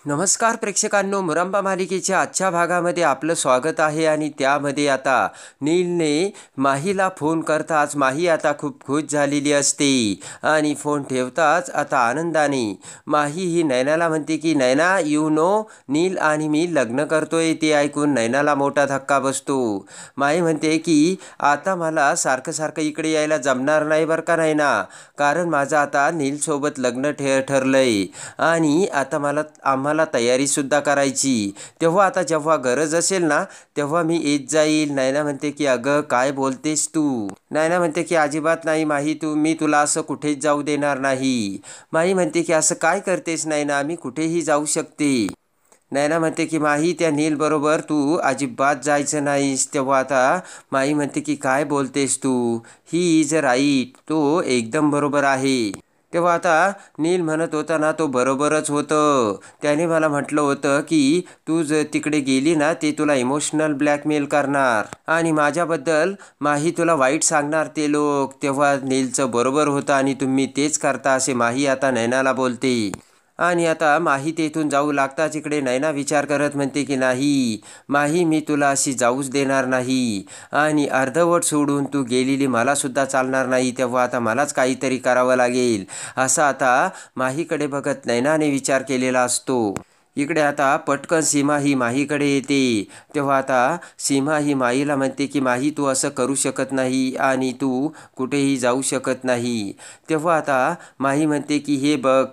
नमस्कार प्रेक्षकांनो, मुरंबा मालिकेच्या आजच्या भागामध्ये आपलं स्वागत आहे. आणि त्यामध्ये आता नीलने माहीला फोन करताच माही आता खूप खुश झालेली असते आणि फोन ठेवताच आता आनंदाने माही ही नैनाला म्हणते की नैना, यू नो नील आणि मी लग्न करतोय. ते ऐकून नैनाला मोठा धक्का बसतो. माही म्हणते की आता मला सारखं सारखं इकडे यायला जमणार नाही बरं का नैना, कारण माझं आता नीलसोबत लग्न ठरलंय आणि आता आम्हाला तयारीसुद्धा करायची. तेव्हा आता जेव्हा गरज असेल ना तेव्हा मी येत जाईल. नैना म्हणते की अगं काय बोलतेस तू. नैना म्हणते की अजिबात नाही माही, मी तुला असं कुठेच जाऊ देणार नाही. माही म्हणते की असं काय करतेस नैना, मी कुठेही जाऊ शकते. नैना म्हणते की माही, त्या नील बरोबर तू अजिबात जायचं नाहीस. तेव्हा आता माही म्हणते की काय बोलतेस तू, ही इज राईट, तो एकदम बरोबर आहे. तेव्हा आता नील म्हणत होता ना तो बरोबरच होतं. त्याने मला म्हटलं होतं की तू जर तिकडे गेली ना ते तुला इमोशनल ब्लॅकमेल करणार आणि माझ्याबद्दल माही तुला वाईट सांगणार ते लोक. तेव्हा नीलचं बरोबर होतं आणि तुम्ही तेच करता असे माही आता नैनाला बोलते. आणि आता माही तेथून जाऊ लागताच इकडे नैना विचार करत म्हणते की नाही माही, मी तुला अशी जाऊच देणार नाही आणि अर्धवट सोडून तू गेलेली मला सुद्धा चालणार नाही. तेव्हा आता मलाच काहीतरी करावं लागेल असा आता माहीकडे बघत नैनाने विचार केलेला असतो. इकडे आता पटकन सीमा ही माहीकडे येते. तेव्हा आता सीमा ही माहीला म्हणते की माही, तू असं करू शकत नाही आणि तू कुठेही जाऊ शकत नाही. तेव्हा आता माही म्हणते की हे बघ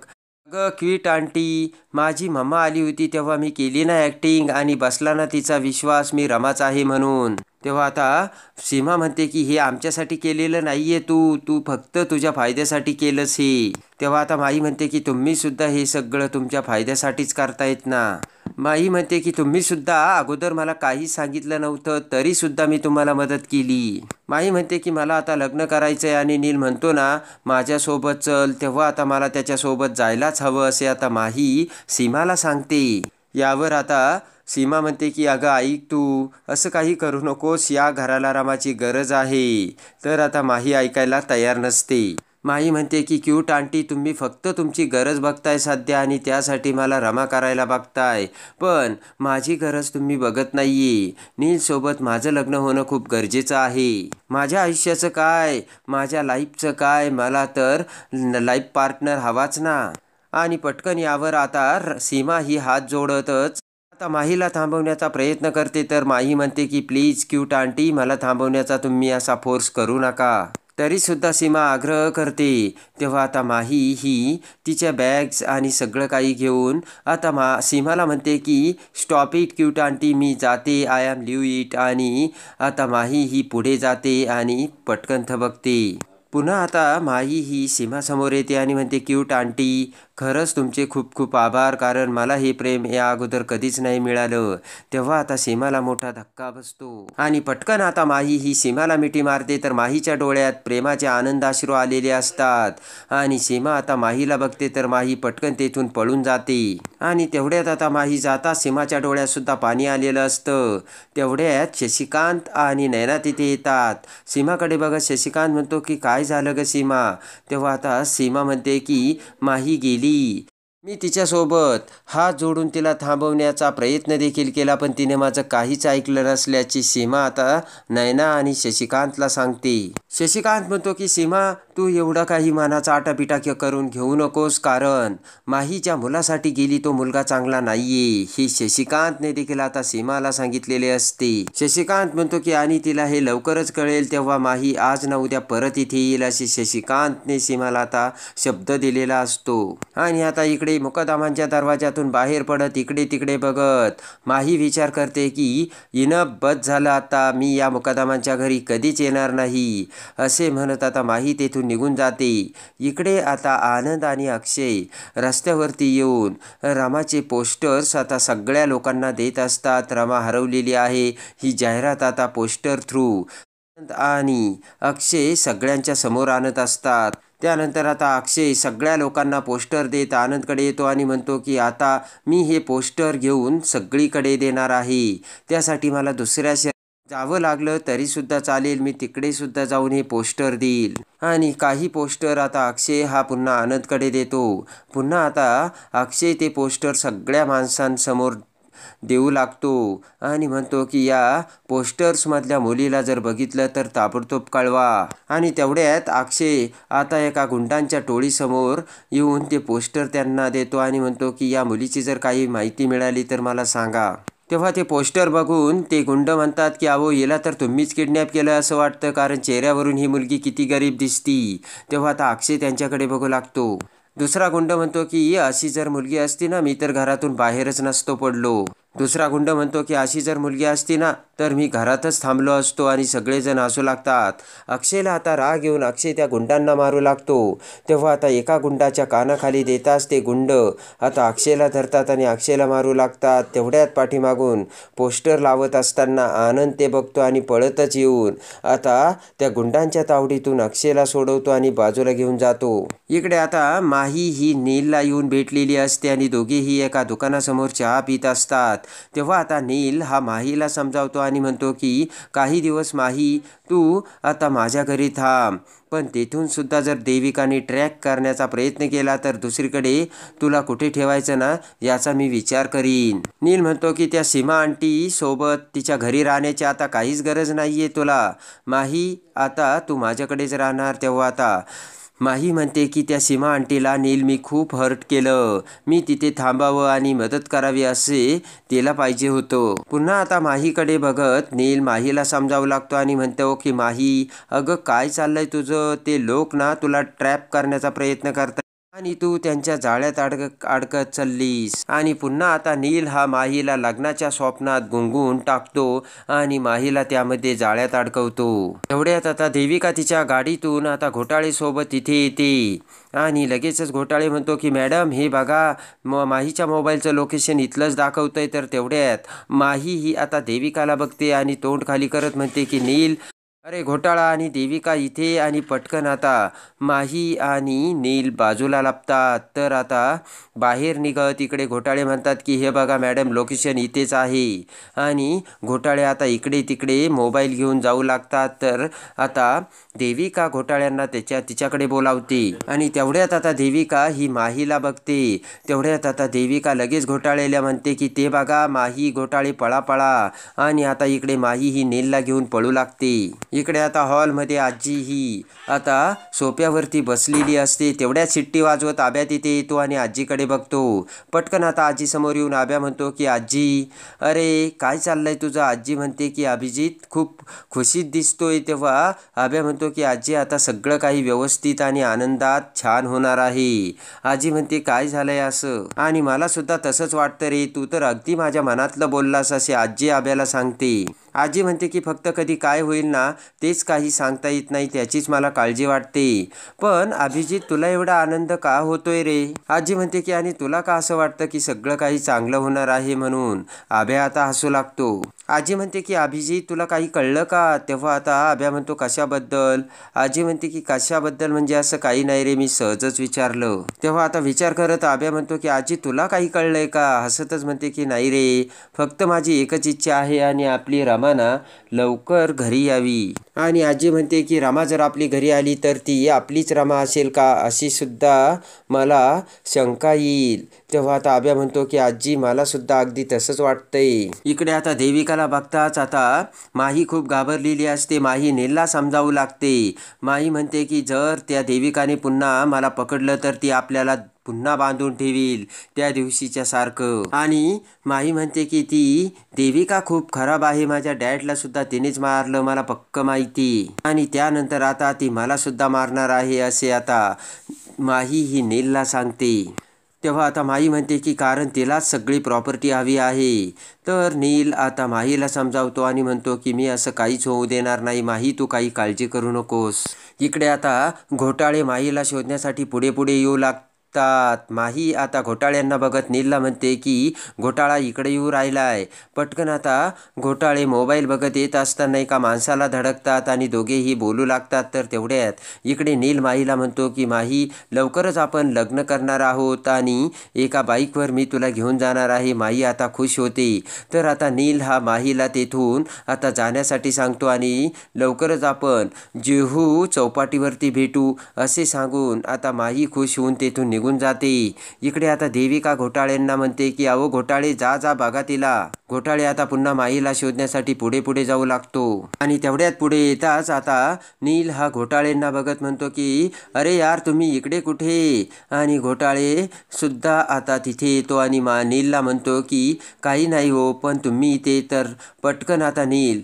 अगं क्विट आंटी, माझी मम्मा आली होती तेव्हा मी केली ना ॲक्टिंग आणि बसला ना तिचा विश्वास मी रमाच आहे म्हणून. तेव्हा आता सीमा म्हणते की हे आमच्यासाठी केलेलं नाही आहे, तू फक्त तुझ्या फायद्यासाठी केलंस हे. तेव्हा आता माई म्हणते की तुम्ही सुद्धा हे सगळं तुमच्या फायद्यासाठीच करतायत ना. माई म्हणते की तुम्ही सुद्धा अगोदर मला काही सांगितलं नव्हतं तरी सुद्धा मी तुम्हाला मदत केली. माई म्हणते की मला आता लग्न करायचं आहे आणि नील म्हणतो ना माझ्यासोबत चल, तेव्हा आता मला त्याच्यासोबत जायलाच हवं असे आता माही सीमाला सांगते. यावर आता सीमा म्हणते की अगं ऐक, तू असं काही करू नकोस, या घराला रमाची गरज आहे. तर आता माही ऐकायला तयार नसते. माही म्हणते की क्यूट आंटी, तुम्ही फक्त तुमची गरज बघताय सध्या आणि त्यासाठी मला रमा करायला बघताय, पण माझी गरज तुम्ही बघत नाहीये. नीलसोबत माझं लग्न होणं खूप गरजेचं आहे. माझ्या आयुष्याचं काय, माझ्या लाईफचं काय, मला तर लाईफ पार्टनर हवाच ना. आणि पटकन यावर आता सीमा ही हात जोडतच आता माहीला थांबवण्याचा प्रयत्न करते. तर माही म्हणते की प्लीज क्यूट आंटी, मला थांबवण्याचा तुम्ही असा फोर्स करू नका. तरीसुद्धा सीमा आग्रह करते. तेव्हा आता माही ही तिच्या बॅग्स आणि सगळं काही घेऊन आता सीमाला म्हणते की स्टॉप इट क्यूट आंटी, मी जाते, आय एम लिव्ह इट. आणि आता माही ही पुढे जाते आणि पटकन थबकते. पुन्हा आता माही ही सीमासमोर येते आणि म्हणते क्यूट आंटी, खरंच तुमचे खूप खूप आभार, कारण मला हे प्रेम या अगोदर कधीच नाही मिळालं. तेव्हा आता सीमाला मोठा धक्का बसतो आणि पटकन आता माही ही सीमाला मिठी मारते. तर माहीच्या डोळ्यात प्रेमाचे आनंदाश्रू आलेले असतात आणि सीमा आता माहीला बघते. तर माही पटकन तेथून पळून जाते आणि तेवढ्यात आता माही जाता सीमाच्या डोळ्यात सुद्धा पाणी आलेलं असतं. तेवढ्यात शशिकांत आणि नैना तिथे येतात. सीमाकडे बघत शशिकांत म्हणतो की काय झालं ग सीमा. तेव्हा आता सीमा म्हणते की माही गेली, मी तिच्यासोबत हात जोडून तिला थांबवण्याचा प्रयत्न देखील केला पण तिने माझं काहीच ऐकलं नसल्याची सीमा आता नैना आणि शशिकांतला सांगते. शशिकांत म्हणतो की सीमा, तू एवढा काही मनाचा आटापिटा करून घेऊ नकोस, कारण माही ज्या मुलासाठी गेली तो मुलगा चांगला नाहीये हे शशिकांतने देखील आता सीमाला सांगितलेले असते. शशिकांत म्हणतो की आणि तिला हे लवकरच कळेल, तेव्हा माही आज ना उद्या परत इथे येईल असे शशिकांतने सीमाला आता शब्द दिलेला असतो. आणि आता इकडे मुकदमांच्या दरवाजातून बाहेर पडत इकडे तिकडे बघत माही विचार करते की इनफ, बस झालं आता, मी या मुकदमांच्या घरी कधीच येणार नाही असे म्हणत आता माही तेथून निघून जाते. इकडे आता आनंद आणि अक्षय रस्त्यावरती येऊन रमाचे पोस्टर्स आता सगळ्या लोकांना देत असतात. रमा हरवलेली आहे ही जाहिरात आता पोस्टर थ्रू आणि अक्षय सगळ्यांच्या समोर आणत असतात. त्यानंतर आता अक्षय सगळ्या लोकांना पोस्टर देत आनंदकडे येतो आणि म्हणतो की आता मी हे पोस्टर घेऊन सगळीकडे देणार आहे, त्यासाठी मला दुसऱ्या जावं लागलं तरीसुद्धा चालेल, मी तिकडेसुद्धा जाऊन हे पोस्टर देईल. आणि काही पोस्टर आता अक्षय हा पुन्हा आनंदकडे देतो. पुन्हा आता अक्षय ते पोस्टर सगळ्या माणसांसमोर देऊ लागतो आणि म्हणतो की या पोस्टर्समधल्या मुलीला जर बघितलं तर ताबडतोब कळवा. आणि तेवढ्यात अक्षय आता एका गुंडांच्या टोळीसमोर येऊन ते पोस्टर त्यांना देतो आणि म्हणतो की या मुलीची जर काही माहिती मिळाली तर मला सांगा. तेव्हा ते पोस्टर बघून ते गुंड म्हणतात की अहो हिला तर तुम्हीच किडनॅप केलं असं वाटतं, कारण चेहऱ्यावरून ही मुलगी किती गरीब दिसती. तेव्हा आता अक्षय त्यांच्याकडे बघू लागतो. दुसरा गुंड म्हणतो की अशी जर मुलगी असती ना मी तर घरातून बाहेरच नसतो पडलो. दुसरा गुंड म्हणतो की अशी जर मुलगी असती ना तर मी घरातच थांबलो असतो. आणि सगळेजण हसू लागतात. अक्षयला आता राग येऊन अक्षय त्या गुंडांना मारू लागतो. तेव्हा आता एका गुंडाच्या कानाखाली देताच ते गुंड आता अक्षयला धरतात आणि अक्षयला मारू लागतात. तेवढ्यात पाठीमागून पोस्टर लावत असताना आनंद ते बघतो आणि पळतच येऊन आता त्या गुंडांच्या तावडीतून अक्षयला सोडवतो आणि बाजूला घेऊन जातो. इकडे आता माही ही नीलला येऊन भेटलेली असते आणि दोघेही एका दुकानासमोर चहा पित असतात. तेव्हा आता नील हा माहीला समजावतो आणि म्हणतो की काही दिवस माही तू आता माझ्या घरी थांब, पण तेथून सुद्धा जर देविकाने ट्रॅक करण्याचा प्रयत्न केला तर दुसरीकडे तुला कुठे ठेवायचं ना याचा मी विचार करीन. नील म्हणतो की त्या सीमा आंटी सोबत तिच्या घरी राहण्याची आता काहीच गरज नाहीये तुला माही, आता तू माझ्याकडेच राहणार. तेव्हा आता माही म्हणते की त्या सीमा आंटीला नील मी खूप हर्ट केलं, मी तिथे थांबावं आणि मदत करावी असे तिला पाहिजे होतं. पुन्हा आता माहीकडे बघत नील माहीला समजावू लागतो आणि म्हणतो की माही अगं काय चाललंय तुझं, ते लोक ना तुला ट्रॅप करण्याचा प्रयत्न करतात आणि तू त्यांच्या जाळ्यात अडकत चाललीस. आणि पुन्हा आता नील हा माहीला लग्नाच्या स्वप्नात गुंगून टाकतो आणि माहीला त्यामध्ये जाळ्यात अडकवतो. तेवढ्यात आता देविका तिच्या गाडीतून आता घोटाळे सोबत तिथे येते आणि लगेचच घोटाळे म्हणतो की मॅडम हे बघा माहीच्या मोबाईलचं लोकेशन इथलंच दाखवतंय. तर तेवढ्यात माही ही आता देविकाला बघते आणि तोंड खाली करत म्हणते की नील अरे घोटाळा आणि देविका इथे. आणि पटकन आता माही आणि नील बाजूला लपतात. तर आता बाहेर निघत इकडे घोटाळे म्हणतात की हे बघा मॅडम लोकेशन इथेच आहे. आणि घोटाळे आता इकडे तिकडे मोबाईल घेऊन जाऊ लागतात. तर आता देविका घोटाळ्यांना तिच्याकडे बोलावते आणि तेवढ्यात आता देविका ही माहीला बघते. तेवढ्यात आता देविका लगेच घोटाळ्याला म्हणते की ते बघा माही घोटाळे पळा पळा. आणि आता इकडे माही ही नीलला घेऊन पळू लागते. इकडे आता हॉलमध्ये आजी ही आता सोप्यावरती बसलेली असते. तेवढ्यात शिट्टी वाजवत आब्या तिथे येतो आणि आजीकडे बघतो. पटकन आता आजी समोर येऊन आब्या म्हणतो की आजी अरे काय चाललंय तुझं. आजी म्हणते की अभिजित खूप खुशीत दिसतोय. तेव्हा आब्या म्हणतो की आजी आता सगळं काही व्यवस्थित आणि आनंदात छान होणार आहे. आजी म्हणते काय झालंय असं. आणि मला सुद्धा तसंच वाटतं रे, तू तर अगदी माझ्या मनातलं बोललास असे आजी आब्याला सांगते. आजी म्हणते की फक्त कधी काय होईल ना तेच काही सांगता येत नाही, त्याचीच मला काळजी वाटते. पण अभिजित तुला एवढा आनंद का होतोय रे. आजी म्हणते की आणि तुला का असं वाटतं की सगळं काही चांगलं होणार आहे म्हणून. आभ्या आता हसू लागतो. आजी म्हणते की अभिजित तुला काही कळलं का. तेव्हा आता आभ्या म्हणतो कशाबद्दल. आजी म्हणते की कशाबद्दल म्हणजे असं काही नाही रे, मी सहजच विचारलं. तेव्हा आता विचार करत आभ्या म्हणतो की आजी तुला काही कळलंय का. हसतच म्हणते की नाही रे, फक्त माझी एकच इच्छा आहे आणि आपली रमाना लवकर घरी यावी. आणि आजी म्हणते की रमा जर आपली घरी आली तर ती आपलीच रमा असेल का अशी सुद्धा मला शंका येईल. तेव्हा आता आभ्या म्हणतो की आजी मला सुद्धा अगदी तसंच वाटतंय. इकडे आता देविकाला बघताच आता माही खूप घाबरलेली असते. माही नीलला समजावू लागते. माही म्हणते की जर त्या देविकाने पुन्हा मला पकडलं तर ती आपल्याला पुन्हा बांधून ठेवील त्या दिवशीच्या सारखं. आणि माही म्हणते की ती देविका खूप खराब आहे, माझ्या डॅडला सुद्धा तिनेच मारलं मला पक्क माहिती. आणि त्यानंतर आता ती मला सुद्धा मारणार आहे असे आता माही ही नीलला सांगते. तेव्हा आता माही म्हणते की कारण तिलाच सगळी प्रॉपर्टी हवी आहे. तर नील आता माहीला समजावतो आणि म्हणतो की मी असं काहीच होऊ देणार नाही माही, तू काही काळजी करू नकोस. इकडे आता घोटाळे माहीला शोधण्यासाठी पुढे पुढे येऊ माही आता घोटाळ्यांना बघत नीलला म्हणते की घोटाळा इकडे येऊ राहिलाय. पटकन आता घोटाळे मोबाईल बघत येत असताना एका माणसाला धडकतात आणि दोघेही बोलू लागतात. तर तेवढ्यात इकडे नील माहीला म्हणतो की माही, लवकरच आपण लग्न करणार आहोत आणि एका बाईकवर मी तुला घेऊन जाणार आहे. माही आता खुश होते. तर आता नील हा माहीला तेथून आता जाण्यासाठी सांगतो आणि लवकरच आपण जुहू चौपाटीवरती भेटू असे सांगून आता माही खुश होऊन तेथून निघून जाते. इकडे आता देविका घोटाळ्यांना म्हणते की अहो घोटाळे, जा बघा तिला. घोटाळे आता पुन्हा माहीला शोधण्यासाठी पुढे पुढे जाऊ लागतो आणि तेवढ्यात पुढे येताच आता नील हा घोटाळेंना बघत म्हणतो की अरे यार, तुम्ही इकडे कुठे. आणि घोटाळे सुद्धा आता तिथे येतो आणि नीलला म्हणतो की काही नाही हो, पण तुम्ही इथे तर पटकन आता नील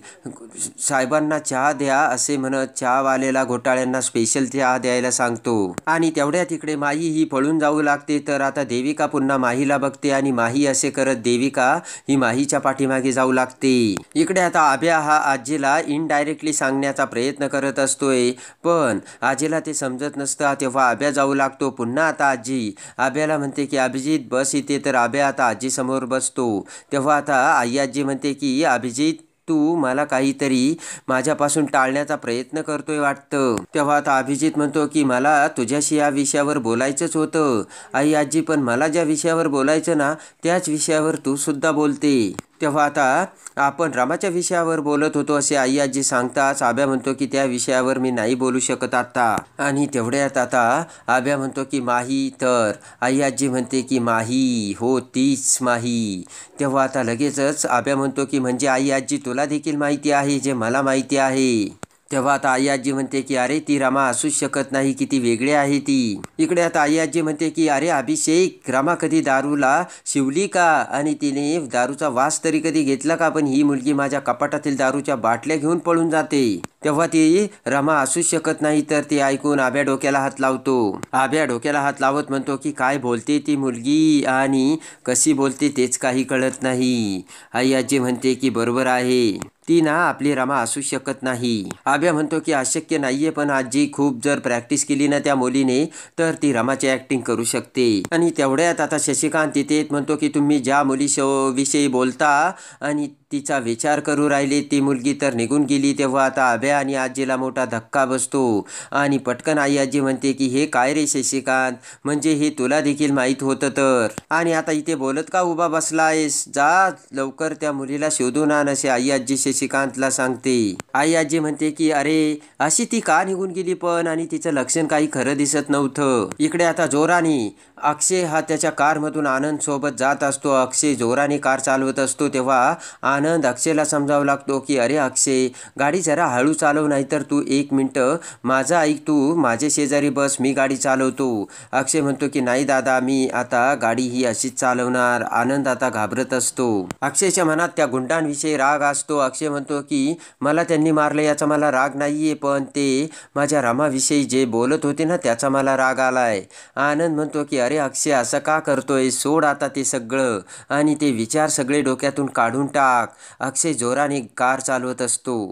साहेबांना चहा द्या असे म्हणत चहावालेला घोटाळ्यांना स्पेशल चहा द्यायला सांगतो. आणि तेवढ्यात इकडे माही ही पळून जाऊ लागते. तर आता देविका पुन्हा माहीला बघते आणि माही असे करत देविका ही माहीच्या पाठीमागे जाऊ लागते. इकडे आता आभ्या हा आजीला इनडायरेक्टली सांगण्याचा प्रयत्न करत असतोय, पण आजीला ते समजत नसतं. तेव्हा आभ्या जाऊ लागतो. पुन्हा आता आजी आभ्याला म्हणते की अभिजित बस इथे. तर आभ्या आता आजीसमोर बसतो. तेव्हा आता आई आजी म्हणते की अभिजित, तू मला काहीतरी माझ्यापासून टाळण्याचा प्रयत्न करतोय वाटतं. तेव्हा आता अभिजित म्हणतो की मला तुझ्याशी या विषयावर बोलायचंच होतं आई आजी, पण मला ज्या विषयावर बोलायचं ना त्याच विषयावर तू सुद्धा बोलते. तेव्हा आता आपण रमाच्या विषयावर बोलत होतो असे आई आजी सांगताच आभ्या म्हणतो की त्या विषयावर मी नाही बोलू शकत आता. आणि तेवढ्यात आता आभ्या म्हणतो की माही. तर आई आजी म्हणते की माही, हो तीच माही. तेव्हा आता लगेचच आभ्या म्हणतो की म्हणजे आई आजी, तुला देखील माहिती आहे जे मला माहिती आहे. तेव्हा आता आई आजी म्हणते की अरे ती रमा असूच शकत नाही, किती वेगळी आहे ती. इकडे आता आई आजी म्हणते की अरे अभिषेक, रमा कधी दारूला शिवली का आणि तिने दारूचा वास तरी कधी घेतला का, पण ही मुलगी माझ्या कपाटातील दारूच्या बाटल्या घेऊन पळून जाते. तेव्हा ती रमा असूच शकत नाही. तर ते ऐकून आभ्या डोक्याला हात लावतो. आभ्या डोक्याला हात लावत म्हणतो की काय बोलते ती मुलगी आणि कशी बोलते तेच काही कळत नाही. आई आजी म्हणते की बरोबर आहे, ती ना आपली रमा असू शकत नाही. आभ्या म्हणतो की अशक्य नाहीये, पण आजी खूप जर प्रॅक्टिस केली ना त्या मुलीने तर ती रमाची ऍक्टिंग करू शकते. आणि तेवढ्यात आता शशिकांत तिथे म्हणतो की तुम्ही ज्या विषयी बोलता आणि तिचा विचार करू राहिले ती मुलगी तर निघून गेली. तेव्हा आता आभ्या आणि आजीला मोठा धक्का बसतो आणि पटकन आई आजी म्हणते की हे काय रे शशिकांत, म्हणजे हे तुला देखील माहीत होतं तर, आणि आता इथे बोलत का उभा बसलायस, जा लवकर त्या मुलीला शोधून आण असे आई आजी शशिकांतला सांगते. आई आजी म्हणते की अरे अशी ती का निघून गेली पण, आणि तिचं लक्षण काही खरं दिसत नव्हतं. इकडे आता जोराने अक्षय हा त्याच्या कारमधून आनंद सोबत जात असतो. अक्षय जोराने कार चालवत असतो. तेव्हा आनंद अक्षयला समजावं लागतो की अरे अक्षय, गाडी जरा हळू चालव, नाही तर तू 1 मिनटं माझं ऐक, तू माझे शेजारी बस, मी गाडी चालवतो. अक्षय म्हणतो की नाही दादा, मी आता गाडी ही अशीच चालवणार. आनंद आता घाबरत असतो. अक्षयच्या मनात त्या गुंडांविषयी राग असतो. अक्षय म्हणतो की मला त्यांनी मारलं याचा मला राग नाहीये, पण ते माझ्या रमाविषयी जे बोलत होते ना त्याचा मला राग आलाय. आनंद म्हणतो की अरे अक्षय असं का करतोय, सोड आता ते सगळं आणि ते विचार सगळे डोक्यातून काढून टाक. अक्षय जोराने कार चालवत असतो.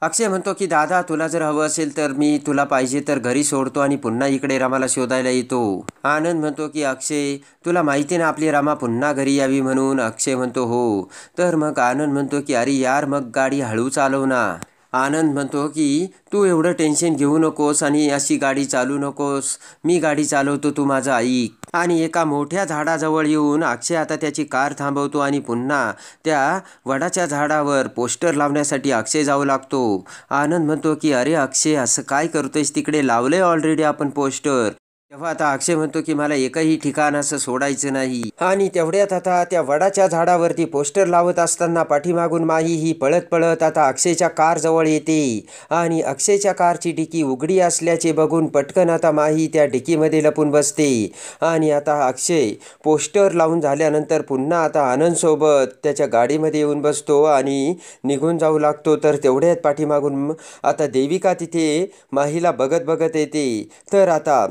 अक्षय म्हणतो की दादा, तुला जर हवं असेल तर मी तुला पाहिजे तर घरी सोडतो आणि पुन्हा इकडे रमाला शोधायला येतो. आनंद म्हणतो की अक्षय, तुला माहिती ना आपली रमा पुन्हा घरी यावी म्हणून. अक्षय म्हणतो हो. तर मग आनंद म्हणतो की अरे यार, मग गाडी हळू चालव ना. आनंद म्हणतो की तू एवढं टेन्शन घेऊ नकोस आणि अशी गाडी चालू नकोस, मी गाडी चालवतो, तू माझं ऐक. आणि एका मोठ्या झाडाजवळ येऊन अक्षय आता त्याची कार थांबवतो आणि पुन्हा त्या वडाच्या झाडावर पोस्टर लावण्यासाठी अक्षय जाऊ लागतो. आनंद म्हणतो की अरे अक्षय, असं काय करतोयस, तिकडे लावलंय ऑलरेडी आपण पोस्टर. तेव्हा आता अक्षय म्हणतो की मला एकही ठिकाण असं सोडायचं नाही. आणि तेवढ्यात आता त्या वडाच्या झाडावरती पोस्टर लावत असताना पाठीमागून माही ही पळत पळत आता अक्षयच्या कार जवळ येते आणि अक्षयच्या कारची डिकी उघडी असल्याचे बघून पटकन आता माही त्या डिकीमध्ये लपून बसते. आणि आता अक्षय पोस्टर लावून झाल्यानंतर पुन्हा आता आनंद सोबत त्याच्या गाडीमध्ये येऊन बसतो आणि निघून जाऊ लागतो. तर तेवढ्यात पाठीमागून आता देविका तिथे माहीला बघत बघत येते. तर आता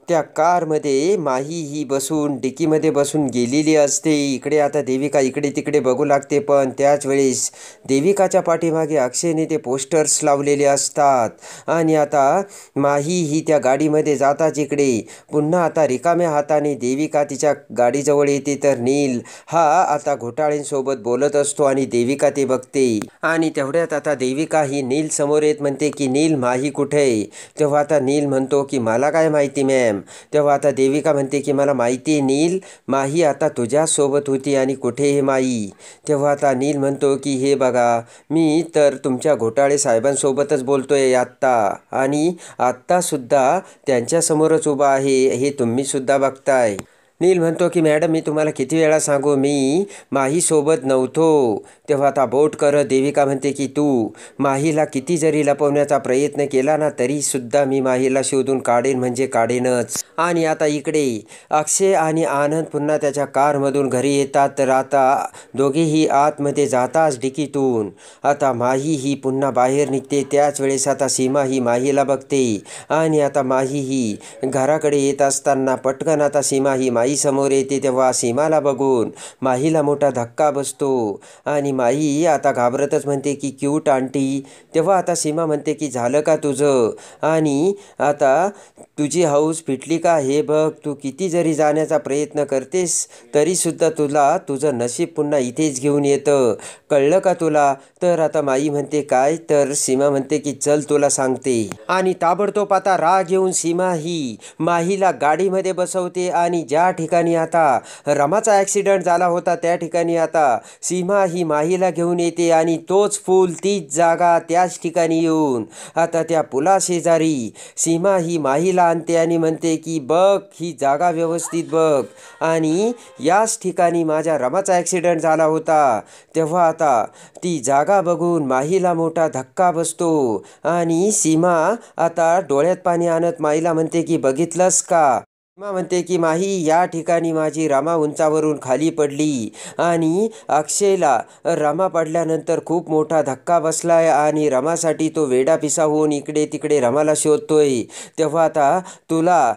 त्या कारमध्ये माही ही बसून डिकीमध्ये बसून गेलेली असते. इकडे आता देविका इकडे तिकडे बघू लागते, पण त्याच वेळेस देविकाच्या पाठीमागे अक्षयने ते पोस्टर्स लावलेले असतात आणि आता माही ही त्या गाडीमध्ये जाताच इकडे पुन्हा आता रिकाम्या हाताने देविका तिच्या गाडीजवळ येते. तर नील हा आता घोटाळेंसोबत बोलत असतो आणि देविका ते बघते आणि तेवढ्यात आता देविका ही नील समोर येत म्हणते की नील माही कुठे आहे. तेव्हा आता नील म्हणतो की मला काय माहिती मॅम. तेव्हा आता देविका म्हणते की मला माहिती आहे नील, माही आता तुझ्यासोबत होती आणि कुठे हे माही. तेव्हा आता नील म्हणतो की हे बघा, मी तर तुमच्या घोटाळे साहेबांसोबतच बोलतोय आत्ता आणि आत्तासुद्धा त्यांच्यासमोरच उभा आहे, हे तुम्हीसुद्धा बघताय. नील म्हणतो की मॅडम मी तुम्हाला किती वेळा सांगू, मी माहीसोबत नव्हतो. तेव्हा आता बोट करत देविका म्हणते की तू माहीला किती जरी लपवण्याचा प्रयत्न केला ना तरीसुद्धा मी माहीला शोधून काढेन म्हणजे काढेनच. आणि आता इकडे अक्षय आणि आनंद पुन्हा त्याच्या कारमधून घरी येतात. तर आता दोघेही आतमध्ये जाताच डिकीतून आता माही ही पुन्हा बाहेर निघते. त्याच वेळेस आता सीमा ही माहीला बघते आणि आता माही ही घराकडे येत असताना पटकन आता सीमा ही माही समोर येते. तेव्हा सीमाला बघून माहीला मोठा धक्का बसतो आणि माही आता घाबरतच म्हणते की क्यूट आंटी. तेव्हा आता सीमा म्हणते की झालं का तुझं आणि आता तुझी हौस फिटली का, हे बघ तू किती जरी जाण्याचा प्रयत्न करतेस तरीसुद्धा तुला तुझं नशीब पुन्हा इथेच घेऊन येतं, कळलं का तुला. तर आता माई म्हणते काय, तर सीमा म्हणते की चल तुला सांगते. आणि ताबडतोब आता राग येऊन सीमा ही माहीला गाडीमध्ये बसवते आणि ज्या ठिकाणी आता रमाचा ॲक्सिडेंट झाला होता त्या ठिकाणी आता सीमा ही माहीला घेऊन येते आणि तोच पूल तीच जागा त्याच ठिकाणी येऊन आता त्या पुलाशेजारी सीमा ही माहीला आणते आणि म्हणते की बघ ही जागा व्यवस्थित बघ आणि याच ठिकाणी माझ्या रमाचा ॲक्सिडेंट झाला होता. तेव्हा आता ती जागा बघून माहीला मोठा धक्का बसतो आणि सीमा आता डोळ्यात पाणी आणत माहीला म्हणते की बघितलंस का. सीमा म्हणते की माही या ठिकाणी माझी रमा उंचावरून खाली पडली आणि अक्षयला रमा पडल्यानंतर खूप मोठा धक्का बसलाय आणि रमासाठी तो वेडापिसा होऊन इकडे तिकडे रमाला शोधतोय. तेव्हा आता तुला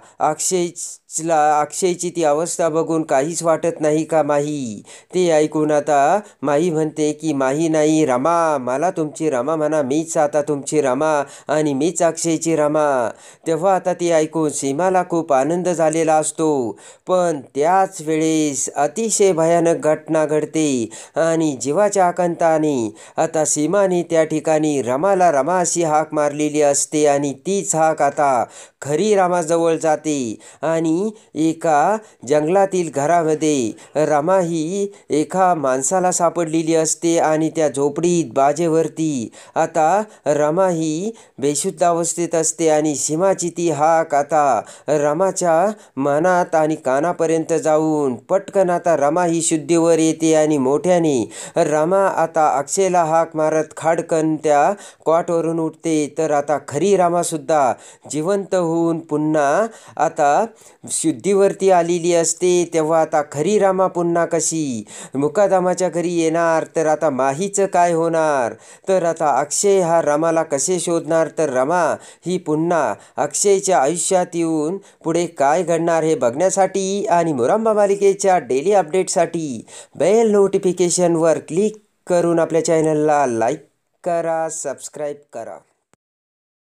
अक्षयची ती अवस्था बघून काहीच वाटत नाही का माही. ते ऐकून आता माही म्हणते की माही नाही रमा, मला तुमची रमा म्हणा, मीच आता तुमची रमा आणि मीच अक्षयची रमा. तेव्हा आता ती ऐकून सीमाला खूप आनंद झालेला असतो, पण त्याच वेळेस अतिशय भयानक घटना घडते आणि जीवाच्या आकांताने आता सीमाने त्या ठिकाणी रमाला रमा अशी हाक मारलेली असते आणि तीच हाक आता खरी रमाजवळ जाते आणि एका जंगलातील घरामध्ये रमा ही एका माणसाला सापडलेली असते आणि त्या झोपडीत बाजेवरती आता रमा ही बेशुद्ध अवस्थेत असते आणि सीमाची ती हाक आता रमाच्या मनात आणि कानापर्यंत जाऊन पटकन आता रमा ही शुद्धीवर येते आणि मोठ्याने रमा आता अक्षयला हाक मारत खाडकन त्या कॉटवरून उठते. तर आता खरी रमासुद्धा जिवंत होऊन पुन्हा आता शुद्धीवरती आलेली असते. तेव्हा आता खरी रमा पुन्हा कशी मुकादमाच्या घरी येणार, तर आता माहीचं काय होणार, तर आता अक्षय हा रमाला कसे शोधणार, तर रमा ही पुन्हा अक्षयच्या आयुष्यात येऊन पुढे काय घडणार हे बघण्यासाठी आणि मुरंबा मालिकेच्या डेली अपडेटसाठी बेल नोटिफिकेशनवर क्लिक करून आपल्या चॅनलला लाईक करा, सबस्क्राईब करा.